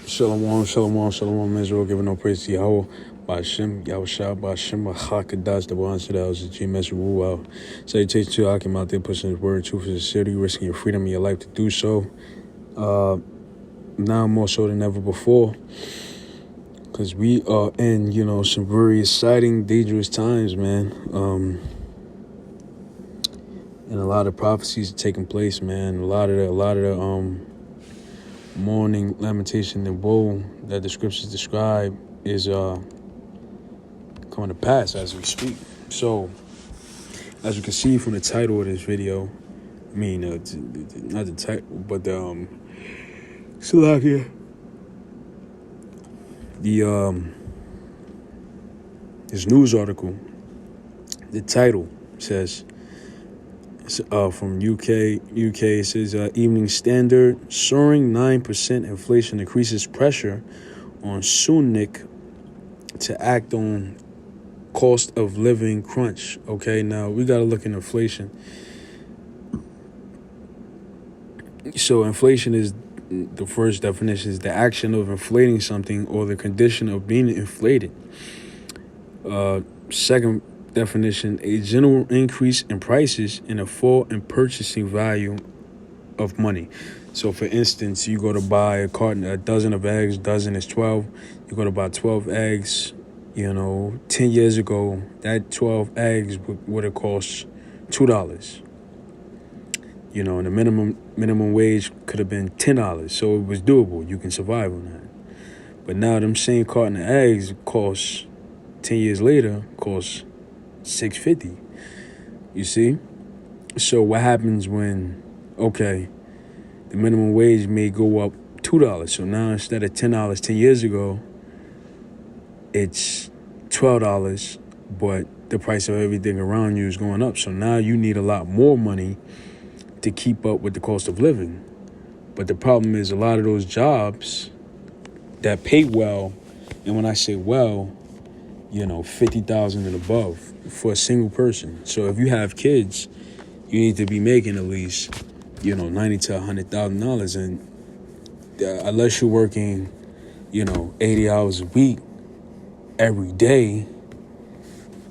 Shalom, shalom, shalom, Israel, giving no praise to Yahweh, Ba'ashem, Yahushua, Ba'ashem, Ba'chakadas, the one that was the GMS rule. Salutations to Akim out there pushing his word, truth, sincerity, risking your freedom and your life to do so. Now more so than ever before, because we are in, some very exciting, dangerous times, man. And a lot of prophecies are taking place, man. A lot of the mourning, lamentation, and woe that the scriptures describe is coming to pass as we speak. So, as you can see from the title of this video, not the title, but the Salakia, this news article, the title says, from UK, it says, Evening Standard, soaring 9% inflation increases pressure on Sunak to act on cost of living crunch. Okay, now we got to look at inflation. So inflation is, the first definition is the action of inflating something or the condition of being inflated. Second definition, a general increase in prices and a fall in purchasing value of money. So for instance, you go to buy a dozen of eggs, dozen is 12. You go to buy 12 eggs, 10 years ago, that 12 eggs would have cost $2. And the minimum wage could have been $10. So it was doable. You can survive on that. But now them same carton of eggs costs 10 years later costs $6.50. You see? So what happens when, the minimum wage may go up $2. So now instead of $10 10 years ago, it's $12, but the price of everything around you is going up. So now you need a lot more money to keep up with the cost of living. But the problem is a lot of those jobs that pay well, and when I say well, $50,000 and above for a single person. So if you have kids, you need to be making at least, $90,000 to $100,000. And unless you're working, 80 hours a week every day,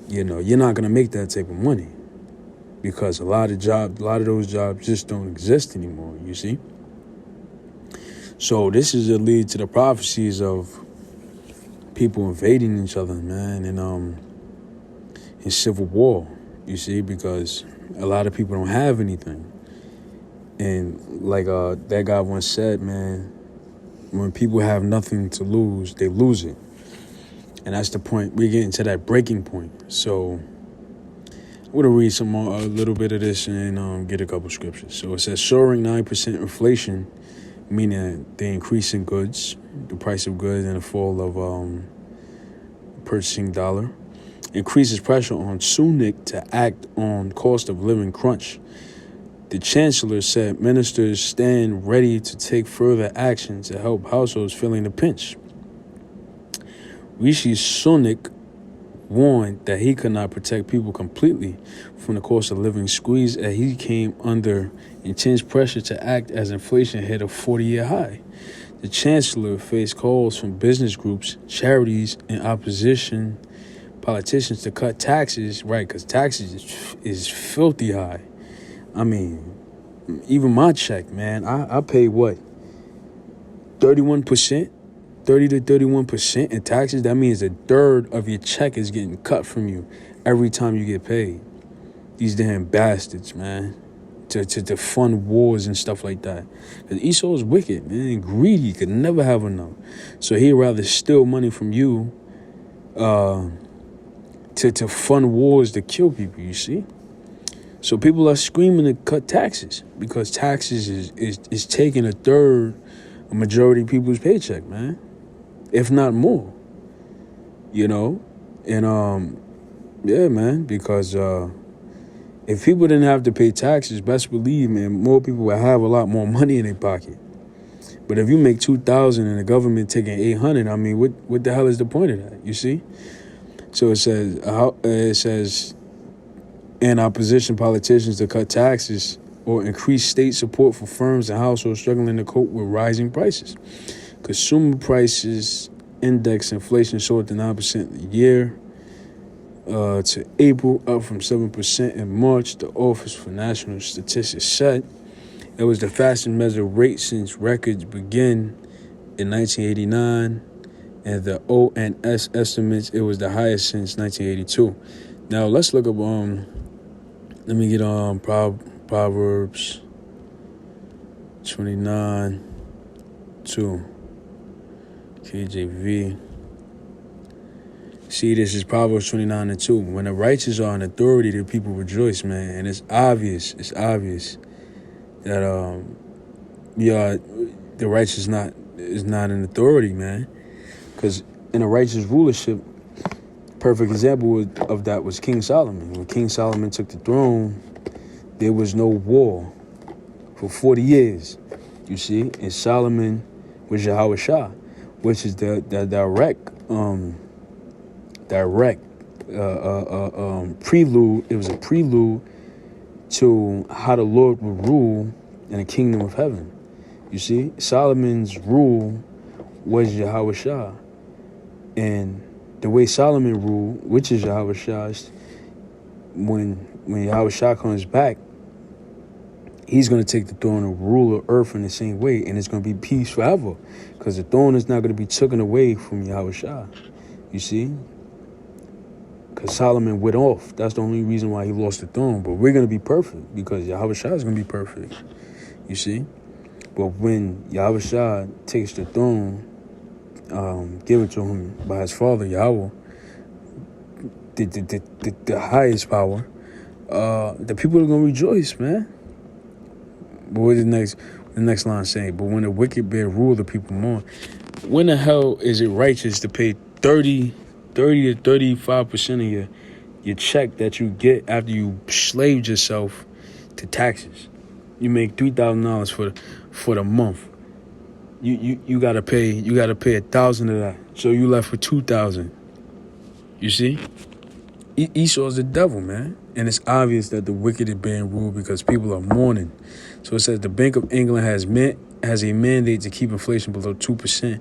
you're not going to make that type of money, because a lot of those jobs just don't exist anymore, you see? So this is a lead to the prophecies of people invading each other, man, and in civil war, you see, because a lot of people don't have anything. And like that guy once said, man, when people have nothing to lose, they lose it. And that's the point. We're getting to that breaking point. So I'm going to read a little bit of this and get a couple scriptures. So it says, soaring 9% inflation, meaning the increase in goods, the price of goods, and the fall of purchasing dollar, increases pressure on Sunak to act on cost of living crunch. The chancellor said ministers stand ready to take further action to help households feeling the pinch. Rishi Sunak warned that he could not protect people completely from the cost of living squeeze, as he came under intense pressure to act as inflation hit a 40-year high. The chancellor faced calls from business groups, charities, and opposition politicians to cut taxes, right? Because taxes is filthy high. I mean, even my check, man, I pay what? 31%? 30 to 31% in taxes. That means a third of your check is getting cut from you every time you get paid. These damn bastards, man, to fund wars and stuff like that. Because Esau is wicked, man, and greedy, could never have enough. So he'd rather steal money from you to fund wars to kill people, you see? So people are screaming to cut taxes, because taxes is taking a majority of people's paycheck, man, if not more, and yeah, man, because if people didn't have to pay taxes, best believe, man, more people would have a lot more money in their pocket. But if you make $2,000 and the government taking $800, I mean, what the hell is the point of that? You see? So it says, and opposition politicians to cut taxes or increase state support for firms and households struggling to cope with rising prices. Consumer prices index inflation soared to 9% a year to April, up from 7% in March. The Office for National Statistics said it was the fastest measured rate since records began in 1989, and the ONS estimates it was the highest since 1982. Now let's look up. Let me get Proverbs 29:2 KJV. See, this is Proverbs 29:2. When the righteous are in authority, the people rejoice, man. And it's obvious that the righteous is not in authority, man. Because in a righteous rulership, perfect example of that was King Solomon. When King Solomon took the throne, there was no war for 40 years, you see. And Solomon was Yahweh Shah, which is the direct prelude. It was a prelude to how the Lord would rule in the kingdom of heaven. You see, Solomon's rule was Yahweh Shah. And the way Solomon ruled, which is Yahweh Shah, when Yahweh Shah comes back, he's going to take the throne and rule the earth in the same way, and it's going to be peace forever, because the throne is not going to be taken away from Yahweh Shah. You see? Because Solomon went off. That's the only reason why he lost the throne. But we're going to be perfect, because Yahweh Shah is going to be perfect. You see? But when Yahweh Shah takes the throne, give it to him by his father, Yahweh, the highest power, the people are going to rejoice, man. But what the next line saying? But when the wicked bear rule, the people mourn. When the hell is it righteous to pay 30 to 35% of your check that you get after you slaved yourself to taxes? You make $3,000 for the month. You gotta pay $1,000 of that. So you left with $2,000. You see? Esau's the devil, man. And it's obvious that the wicked is being ruled because people are mourning. So it says the Bank of England has a mandate to keep inflation below 2%,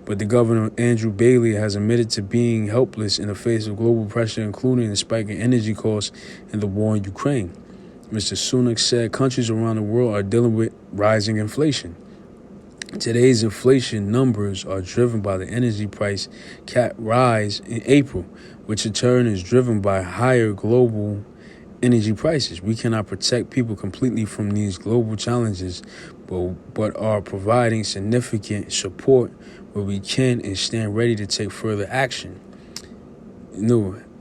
but the governor, Andrew Bailey, has admitted to being helpless in the face of global pressure, including the spike in energy costs and the war in Ukraine. Mr. Sunak said countries around the world are dealing with rising inflation. Today's inflation numbers are driven by the energy price cap rise in April, which in turn is driven by higher global energy prices. We cannot protect people completely from these global challenges, but are providing significant support where we can and stand ready to take further action.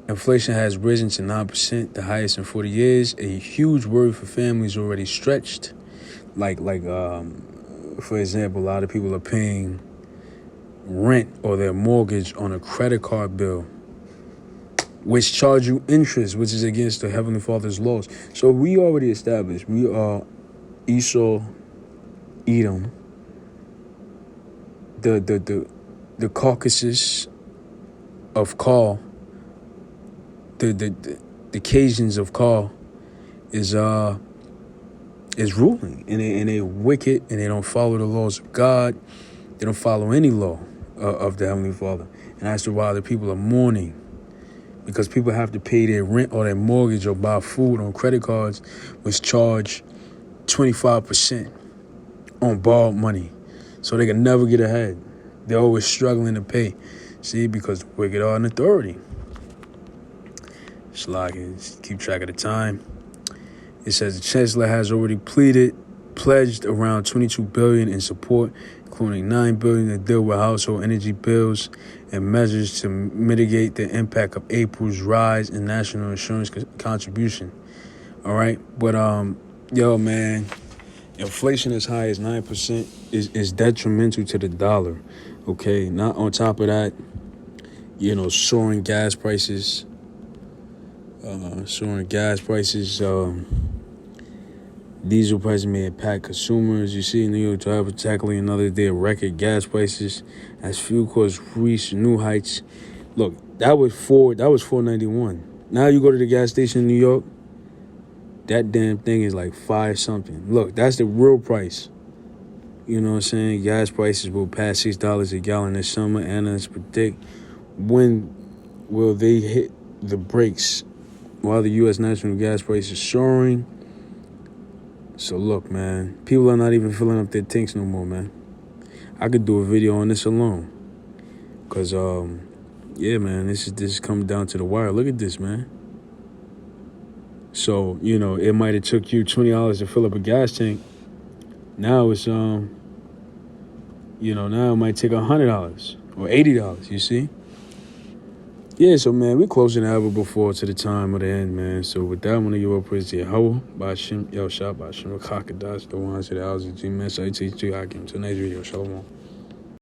Inflation has risen to 9%, the highest in 40 years, a huge worry for families already stretched. For example, a lot of people are paying rent or their mortgage on a credit card bill, which charge you interest, which is against the Heavenly Father's laws. So we already established we are Esau, Edom, the Caucasus of Kaul, the Cajuns of Kaul is ruling, and they wicked, and they don't follow the laws of God. They don't follow any law of the Heavenly Father, and that's why the people are mourning, because people have to pay their rent or their mortgage or buy food on credit cards, which charge 25% on borrowed money, so they can never get ahead. They're always struggling to pay. See, because the wicked are in authority. Keep track of the time. It says the chancellor has already pledged around $22 billion in support, including $9 billion to deal with household energy bills and measures to mitigate the impact of April's rise in national insurance contribution. All right, but man, inflation as high as 9% is detrimental to the dollar. Okay, not on top of that, soaring gas prices. Diesel prices may impact consumers. You see, New York driver tackling another day of record gas prices as fuel costs reach new heights. Look, that was $4.91. Now you go to the gas station in New York, that damn thing is like $5 something. Look, that's the real price. You know what I'm saying? Gas prices will pass $6 a gallon this summer. Analysts predict when will they hit the brakes while the U.S. national gas price is soaring. So look, man, people are not even filling up their tanks no more, man. I could do a video on this alone. Cause yeah, man, this is coming down to the wire. Look at this, man. So, you know, it might have took you $20 to fill up a gas tank. Now it's now it might take $100 or $80, you see? Yeah, so man, we're closer than ever before to the time of the end, man. So with that, I'm gonna give up praise to Yahweh, Bashim, El Shah, Bashim, Rakakadas, the ones that I was a G man. So I teach you, I give to the next video. Shalom.